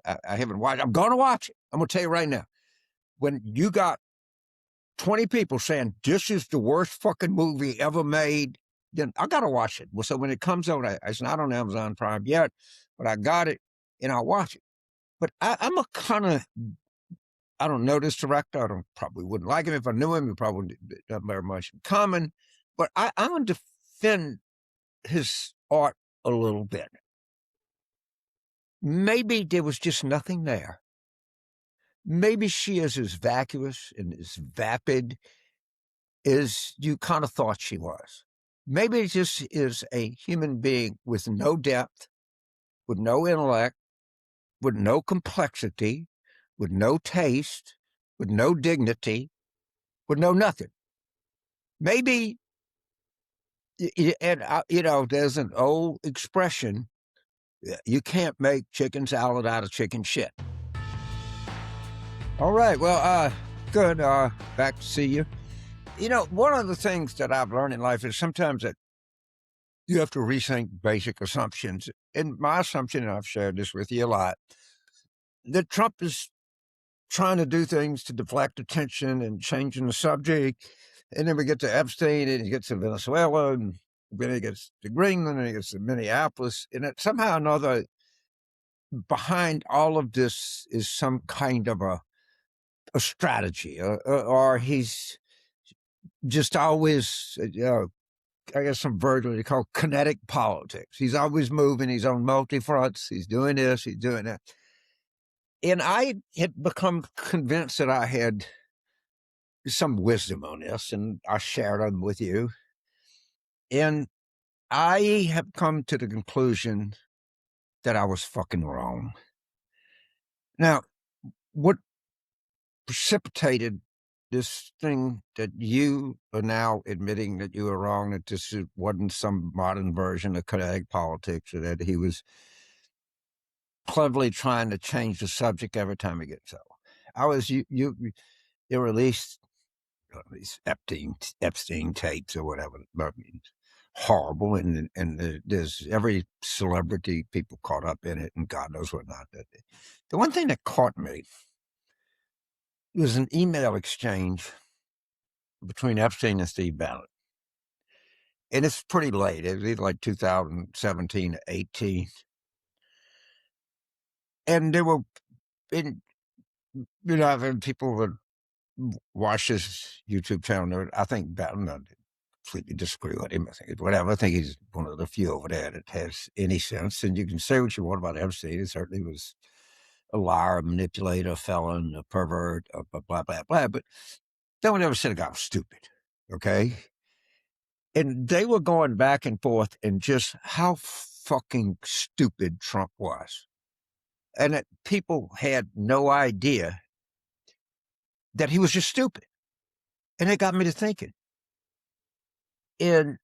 I haven't watched. I'm going to watch it. I'm going to tell you right now. When you got 20 people saying this is the worst fucking movie ever made, then I got to watch it. Well, so when it comes out, it's not on Amazon Prime yet, but I got it and I'll watch it. But I'm a kind of, I don't know this director. Probably wouldn't like him. If I knew him, he probably not very much in common. But I'm going to defend his art a little bit. Maybe there was just nothing there. Maybe she is as vacuous and as vapid as you kind of thought she was. Maybe it just is a human being with no depth, with no intellect, with no complexity, with no taste, with no dignity, with no nothing. Maybe, and there's an old expression, you can't make chicken salad out of chicken shit. All right, well, good, back to see you. One of the things that I've learned in life is sometimes that you have to rethink basic assumptions. And my assumption, and I've shared this with you a lot, that Trump is trying to do things to deflect attention and changing the subject. And then we get to Epstein, and he gets to Venezuela, and then he gets to Greenland, and he gets to Minneapolis. And somehow or another, behind all of this is some kind of a strategy, or he's just always, I guess some version they call kinetic politics. He's always moving. He's on multi-fronts. He's doing this. He's doing that. And I had become convinced that I had some wisdom on this, and I shared them with you. And I have come to the conclusion that I was fucking wrong. Now, what precipitated this thing that you are now admitting that you were wrong, that this wasn't some modern version of kinetic politics, or that he was cleverly trying to change the subject every time he gets so. You released these Epstein tapes or whatever. I mean, horrible, and there's every celebrity people caught up in it, and God knows what not. The one thing that caught me was an email exchange between Epstein and Steve Bannon. And it's pretty late. It was either like 2017 or 18. And there were, people would watch his YouTube channel. I think Bannon, I completely disagree with him. I think he's one of the few over there that has any sense. And you can say what you want about Epstein. He certainly was a liar, a manipulator, a felon, a pervert, blah, blah, blah, blah. But no one ever said a guy was stupid, okay? And they were going back and forth in just how fucking stupid Trump was. And that people had no idea that he was just stupid. And it got me to thinking. And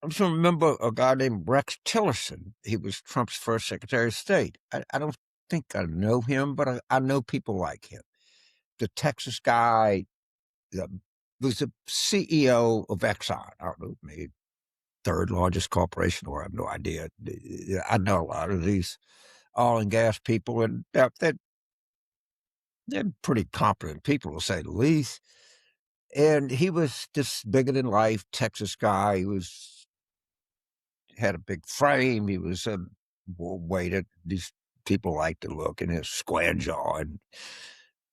I just remember a guy named Rex Tillerson. He was Trump's first Secretary of State. I don't think I know him, but I know people like him. The Texas guy was the CEO of Exxon. I don't know, maybe third largest corporation, or I have no idea. I know a lot of these oil and gas people, and they're pretty competent people, to say the least. And he was this bigger than life Texas guy. He had a big frame. He was a way that these people like to look, in his square jaw, and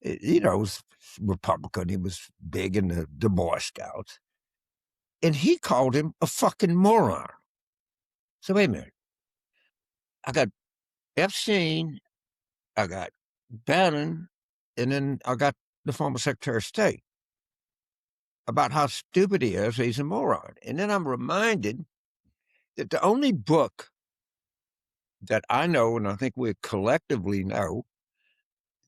he was Republican. He was big in the Boy Scouts. And he called him a fucking moron. So wait a minute. I got Epstein, I got Bannon, and then I got the former Secretary of State about how stupid he is. He's a moron. And then I'm reminded that the only book that I know, and I think we collectively know,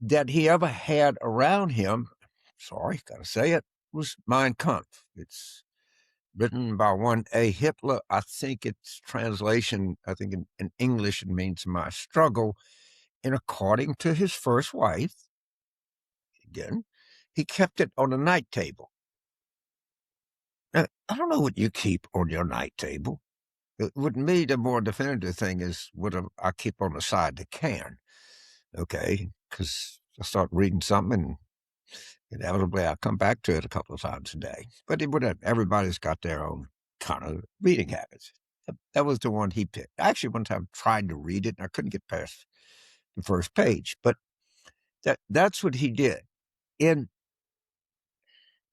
that he ever had around him, sorry, gotta say it, was Mein Kampf. It's written by one A. Hitler. I think its translation, in English, it means My Struggle. And according to his first wife, again, he kept it on the night table. Now, I don't know what you keep on your night table. With me, the more definitive thing is what I keep on the side of the can. Okay, because I start reading something and inevitably I come back to it a couple of times a day. But everybody's got their own kind of reading habits. That was the one he picked. I actually one time tried to read it and I couldn't get past the first page, but that's what he did. And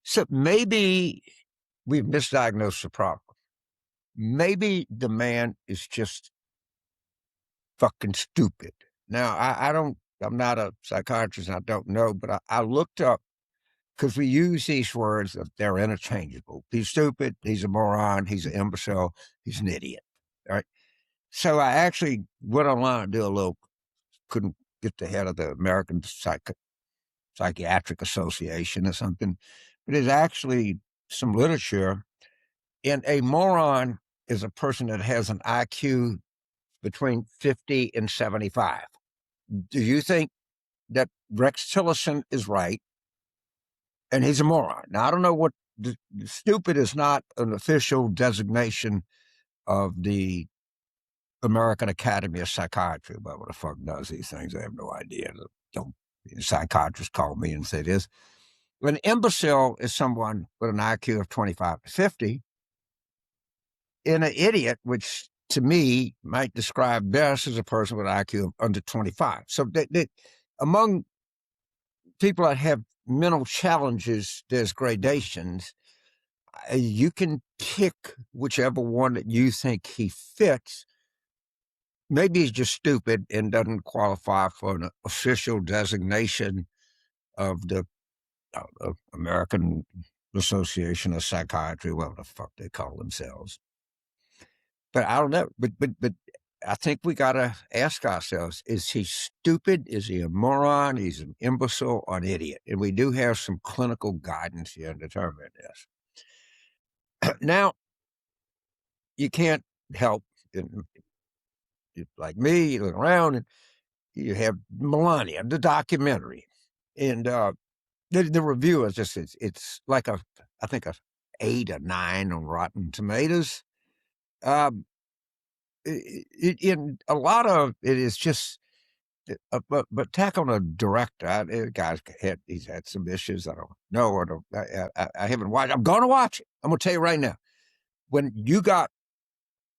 so maybe we've misdiagnosed the problem. Maybe the man is just fucking stupid. Now, I'm not a psychiatrist and I don't know, but I looked up because we use these words that they're interchangeable. He's stupid. He's a moron. He's an imbecile. He's an idiot. All right. So I actually went online to do a little, couldn't get the head of the American Psychiatric Association or something, but there's actually some literature. And a moron is a person that has an IQ between 50 and 75. Do you think that Rex Tillerson is right? And he's a moron. Now, I don't know what stupid is not an official designation of the American Academy of Psychiatry. Whoever the fuck does these things, I have no idea. Don't psychiatrists call me and say this. An imbecile is someone with an IQ of 25 to 50. And an idiot, which to me might describe best as a person with an IQ of under 25. So among people that have mental challenges, there's gradations. You can pick whichever one that you think he fits. Maybe he's just stupid and doesn't qualify for an official designation of the American Association of Psychiatry, whatever the fuck they call themselves. But I don't know. But I think we got to ask ourselves, is he stupid? Is he a moron? He's an imbecile or an idiot? And we do have some clinical guidance here in determining this. Now, you can't help, like me, you look around and you have Melania, the documentary. And the review is just, it's like I think a 8 or 9 on Rotten Tomatoes. In a lot of it is just, but tack on a director. The guy's he's had some issues. I don't know. Or I haven't watched. I'm going to watch it. I'm going to tell you right now. When you got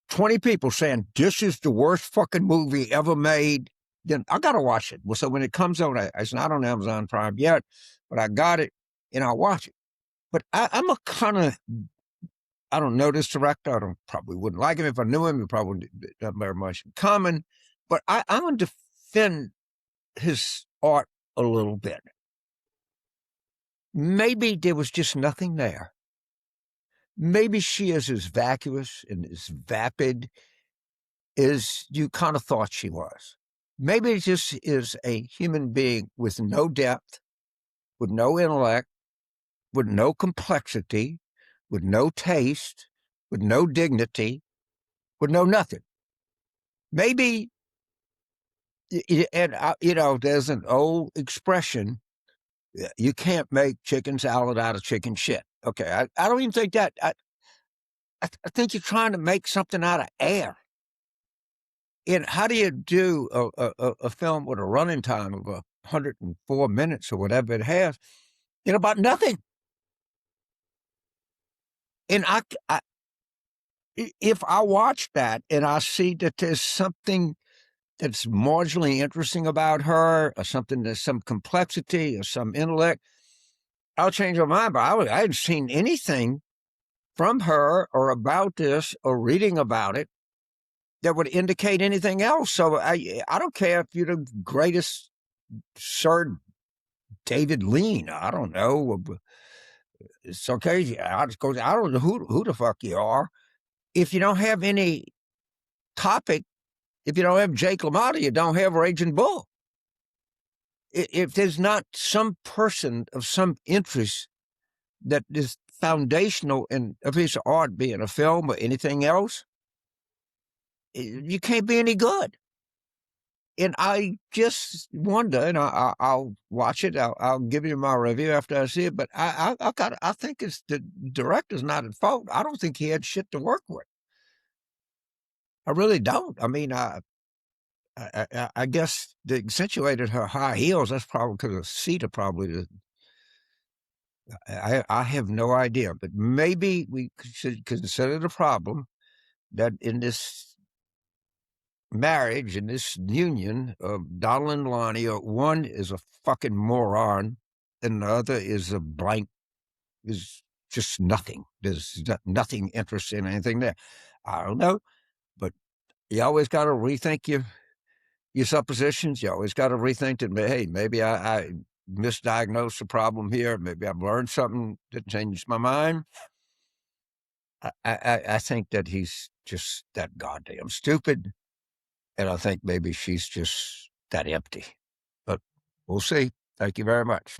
20 people saying this is the worst fucking movie ever made, then I got to watch it. Well, so when it comes on, it's not on Amazon Prime yet, but I got it and I'll watch it. But I'm a kind of, I don't know this director. Probably wouldn't like him if I knew him. He probably not very much in common. But I'm going to defend his art a little bit. Maybe there was just nothing there. Maybe she is as vacuous and as vapid as you kind of thought she was. Maybe it just is a human being with no depth, with no intellect, with no complexity, with no taste, with no dignity, with no nothing. Maybe, and there's an old expression, you can't make chicken salad out of chicken shit. Okay, I don't even think that. I think you're trying to make something out of air. And how do you do a film with a running time of 104 minutes or whatever it has, about nothing? And if I watch that and I see that there's something that's marginally interesting about her, or something there's some complexity or some intellect, I'll change my mind. But I hadn't seen anything from her or about this or reading about it that would indicate anything else. So I don't care if you're the greatest Sir David Lean. I don't know. It's okay. I don't know who the fuck you are. If you don't have any topic, if you don't have Jake LaMotta, you don't have Raging Bull. If there's not some person of some interest that is foundational in a piece of art, being a film or anything else, you can't be any good. And I just wonder, and I'll watch it. I'll give you my review after I see it. But I think it's the director's not at fault. I don't think he had shit to work with. I really don't. I mean, I guess they accentuated her high heels. That's probably because of Cedar. Probably, I have no idea. But maybe we should consider the problem that in this marriage, in this union of Donald and Melania, one is a fucking moron, and the other is a blank. Is just nothing. There's nothing interesting in anything there. I don't know, but you always got to rethink your suppositions. You always got to rethink that. Hey, maybe I misdiagnosed the problem here. Maybe I've learned something that changed my mind. I think that he's just that goddamn stupid, and I think maybe she's just that empty. But we'll see. Thank you very much.